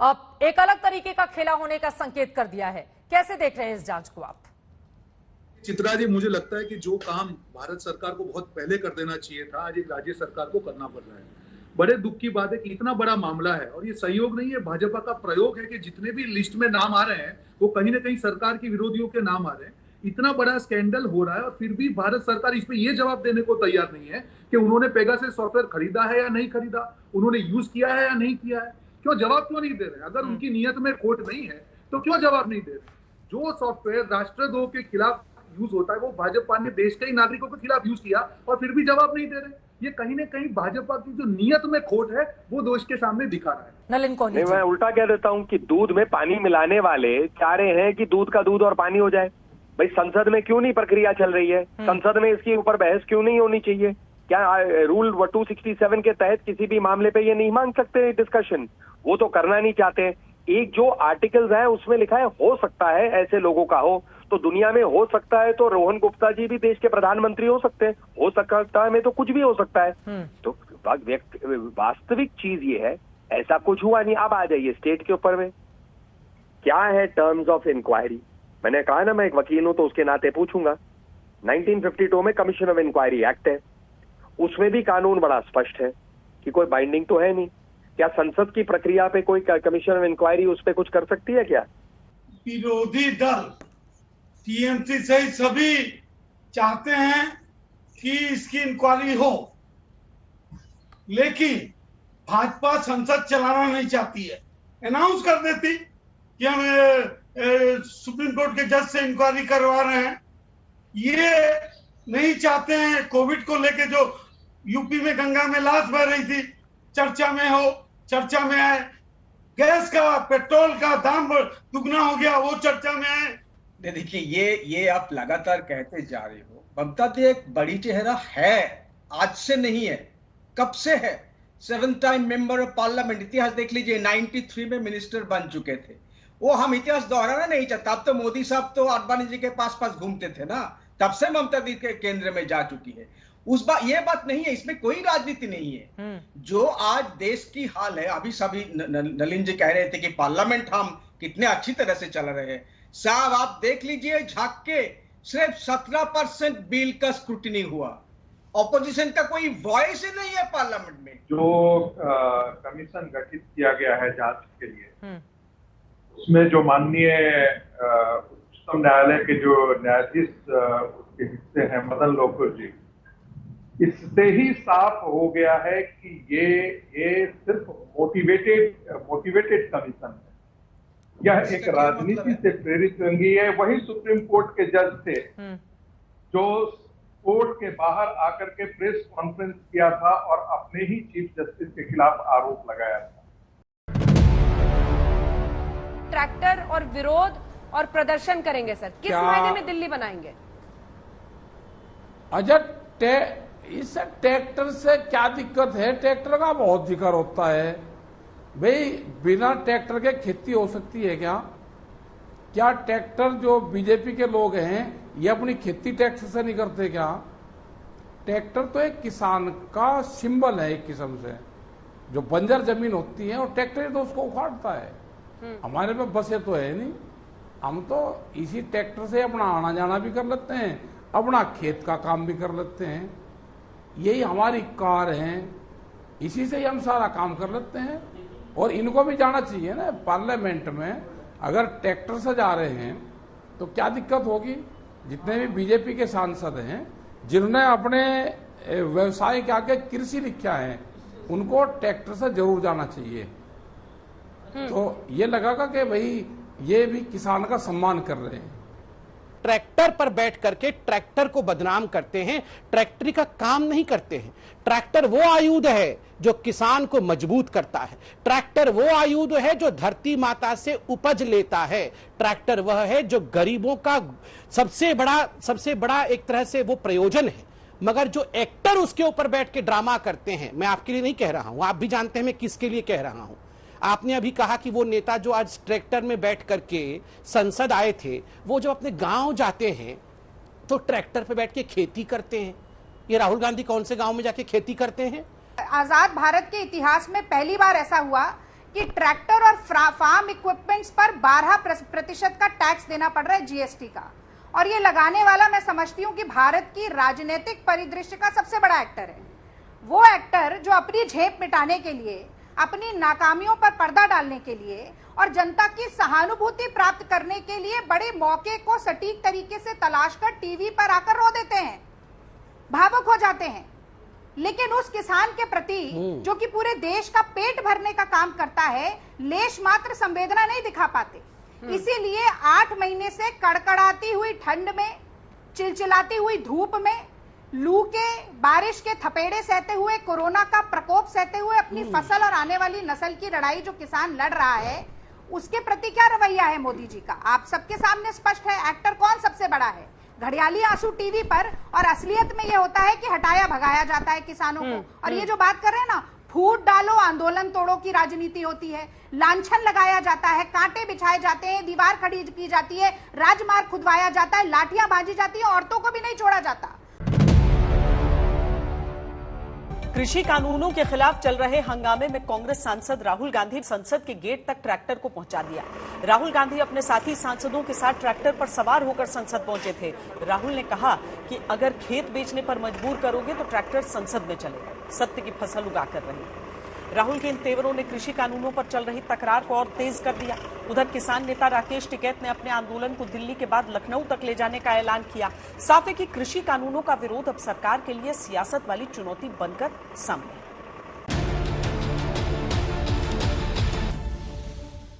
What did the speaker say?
एक अलग तरीके का खेला होने का संकेत कर दिया है। कैसे देख रहे हैं इस जांच को आप? चित्रा जी, मुझे लगता है कि जो काम भारत सरकार को बहुत पहले कर देना चाहिए था, आज एक राज्य सरकार को करना पड़ रहा है। बड़े दुख की बात है कि इतना बड़ा मामला है और ये सहयोग नहीं है, भाजपा का प्रयोग है कि जितने भी लिस्ट में नाम आ रहे हैं वो कहीं ना कहीं सरकार के विरोधियों के नाम आ रहे हैं। इतना बड़ा स्कैंडल हो रहा है और फिर भी भारत सरकार इस पे ये जवाब देने को तैयार नहीं है कि उन्होंने पेगासस सॉफ्टवेयर खरीदा है या नहीं खरीदा, उन्होंने यूज किया है या नहीं किया है। क्यों जवाब क्यों नहीं दे रहे? अगर उनकी नीयत में खोट नहीं है तो क्यों जवाब नहीं दे रहे? जो सॉफ्टवेयर राष्ट्रद्रोह के खिलाफ यूज होता है वो भाजपा ने देश के ही नागरिकों के खिलाफ यूज किया और फिर भी जवाब नहीं दे रहे। ये कहीं ना कहीं भाजपा की जो नीयत में खोट है वो देश के सामने दिखा रहा है। नलिन कोहली नहीं, मैं उल्टा कह देता हूँ कि दूध में पानी मिलाने वाले चाह रहे हैं कि दूध का दूध और पानी हो जाए। भाई संसद में क्यों नहीं प्रक्रिया चल रही है? संसद में इसके ऊपर बहस क्यों नहीं होनी चाहिए? क्या रूल 267 के तहत किसी भी मामले पे ये नहीं मांग सकते डिस्कशन? वो तो करना नहीं चाहते। एक जो आर्टिकल्स है उसमें लिखा है हो सकता है ऐसे लोगों का हो, तो दुनिया में हो सकता है तो रोहन गुप्ता जी भी देश के प्रधानमंत्री हो सकते हैं, हो सकता है में तो कुछ भी हो सकता है। तो वास्तविक चीज ये है ऐसा कुछ हुआ नहीं। अब आ जाइए स्टेट के ऊपर में क्या है टर्म्स ऑफ इंक्वायरी। मैंने कहा ना मैं एक वकील हूं तो उसके नाते पूछूंगा। 1952 में कमीशन ऑफ इंक्वायरी एक्ट है, उसमें भी कानून बड़ा स्पष्ट है कि कोई बाइंडिंग तो है नहीं। क्या संसद की प्रक्रिया पे कोई कमीशन ऑफ इंक्वायरी उस पर कुछ कर सकती है क्या? विरोधी दल टीएमसी सहित सभी चाहते हैं कि इसकी इंक्वायरी हो, लेकिन भाजपा संसद चलाना नहीं चाहती है। अनाउंस कर देती कि हम सुप्रीम कोर्ट के जज से इंक्वायरी करवा रहे हैं। ये नहीं चाहते हैं कोविड को लेके जो यूपी में गंगा में लाश बह रही थी, चर्चा में हो, चर्चा में आए। गैस का पेट्रोल का दाम दुगना हो गया, वो चर्चा में आए। देखिए ये आप लगातार कहते जा रहे हो। ममता तो एक बड़ी चेहरा है, आज से नहीं है, कब से है। 7 टाइम मेंबर ऑफ पार्लियामेंट, इतिहास देख लीजिए। 93 में मिनिस्टर बन चुके थे। वो हम इतिहास दोहराना नहीं चाहता। अब तो मोदी साहब तो अडवाणी जी के पास घूमते थे ना, तब से ममता दी के केंद्र में जा चुकी है। ये बात नहीं है, इसमें कोई राजनीति नहीं है। जो आज देश की हाल है, अभी सभी नलिन जी कह रहे थे कि पार्लियामेंट हम कितने अच्छी तरह से चल रहे हैं। साहब आप देख लीजिए झांक के, सिर्फ 17% बिल का स्क्रूटिनी हुआ। ऑपोजिशन का कोई वॉइस ही नहीं है पार्लियामेंट में। जो कमीशन गठित किया गया है जांच के लिए, उसमें जो माननीय उच्चतम न्यायालय के जो न्यायाधीश उसके हिस्से हैं मदन लोकुर जी, इससे ही साफ हो गया है कि ये सिर्फ मोटिवेटेड कमीशन है। यह एक राजनीति से प्रेरित रंगी है। वही सुप्रीम कोर्ट के जज थे जो कोर्ट के बाहर आकर के प्रेस कॉन्फ्रेंस किया था और अपने ही चीफ जस्टिस के खिलाफ आरोप लगाया था। ट्रैक्टर और विरोध और प्रदर्शन करेंगे सर, किस मायने में दिल्ली बनाएंगे? इस ट्रैक्टर से क्या दिक्कत है? ट्रैक्टर का बहुत जिक्र होता है। भाई बिना ट्रैक्टर के खेती हो सकती है क्या? क्या ट्रैक्टर जो बीजेपी के लोग हैं ये अपनी खेती ट्रैक्टर से नहीं करते क्या? ट्रैक्टर तो एक किसान का सिंबल है एक किस्म से। जो बंजर जमीन होती है और ट्रैक्टर तो उसको उखाड़ता है। हमारे पे बसें तो है नहीं, हम तो इसी ट्रैक्टर से अपना आना जाना भी कर लेते हैं, अपना खेत का काम भी कर लेते हैं। यही हमारी कार है, इसी से ही हम सारा काम कर लेते हैं। और इनको भी जाना चाहिए ना पार्लियामेंट में। अगर ट्रैक्टर से जा रहे हैं तो क्या दिक्कत होगी? जितने भी बीजेपी के सांसद हैं जिन्होंने अपने व्यवसाय के आगे कृषि लिखा है, उनको ट्रैक्टर से जरूर जाना चाहिए। तो ये लगेगा कि भाई ये भी किसान का सम्मान कर रहे हैं। ट्रैक्टर पर बैठ करके ट्रैक्टर को बदनाम करते हैं, ट्रैक्टर का काम नहीं करते हैं। ट्रैक्टर वो आयुध है जो किसान को मजबूत करता है। ट्रैक्टर वो आयुध है जो धरती माता से उपज लेता है। ट्रैक्टर वह है जो गरीबों का सबसे बड़ा एक तरह से वो प्रयोजन है। मगर जो एक्टर उसके ऊपर बैठ के ड्रामा करते हैं, मैं आपके लिए नहीं कह रहा हूं, आप भी जानते हैं मैं किसके लिए कह रहा हूं। आपने अभी कहा कि वो नेता जो आज ट्रैक्टर में बैठ करके संसद आए थे, वो जब अपने गांव जाते हैं तो ट्रैक्टर पे बैठ के खेती करते हैं। ये राहुल गांधी कौन से गांव में जाके खेती करते हैं? आजाद भारत के इतिहास में पहली बार ऐसा हुआ कि ट्रैक्टर और फार्म इक्विपमेंट्स पर 12% का टैक्स देना पड़ रहा है, जीएसटी का। और ये लगाने वाला मैं समझती हूं कि भारत की राजनीतिक परिदृश्य का सबसे बड़ा एक्टर है। वो एक्टर जो अपनी झेप मिटाने के लिए, अपनी नाकामियों पर पर्दा डालने के लिए और जनता की सहानुभूति प्राप्त करने के लिए बड़े मौके को सटीक तरीके से तलाश कर टीवी पर आकर रो देते हैं, भावुक हो जाते हैं। लेकिन उस किसान के प्रति जो कि पूरे देश का पेट भरने का काम करता है, लेश मात्र संवेदना नहीं दिखा पाते। इसीलिए 8 महीने से कड़कड़ाती हुई ठंड में, चिलचिलाती हुई धूप में, लू के, बारिश के थपेड़े सहते हुए, कोरोना का प्रकोप सहते हुए अपनी फसल और आने वाली नस्ल की लड़ाई जो किसान लड़ रहा है, उसके प्रति क्या रवैया है मोदी जी का? आप सबके सामने स्पष्ट है। एक्टर कौन सबसे बड़ा है? घड़ियाली आंसू टीवी पर, और असलियत में ये होता है कि हटाया भगाया जाता है किसानों को। और ये जो बात कर रहे हैं ना, फूट डालो आंदोलन तोड़ो की राजनीति होती है। लांछन लगाया जाता है, कांटे बिछाए जाते हैं, दीवार खड़ी की जाती है, राजमार्ग खुदवाया जाता है, लाठियां बांधी जाती है, औरतों को भी नहीं छोड़ा जाता। कृषि कानूनों के खिलाफ चल रहे हंगामे में कांग्रेस सांसद राहुल गांधी संसद के गेट तक ट्रैक्टर को पहुंचा दिया। राहुल गांधी अपने साथी सांसदों के साथ ट्रैक्टर पर सवार होकर संसद पहुंचे थे। राहुल ने कहा कि अगर खेत बेचने पर मजबूर करोगे तो ट्रैक्टर संसद में चलेगा, सत्य की फसल उगाकर रहे। राहुल के इन तेवरों ने कृषि कानूनों पर चल रही तकरार को और तेज कर दिया। उधर किसान नेता राकेश टिकैत ने अपने आंदोलन को दिल्ली के बाद लखनऊ तक ले जाने का ऐलान किया। साफ है कि कृषि कानूनों का विरोध अब सरकार के लिए सियासत वाली चुनौती बनकर सामने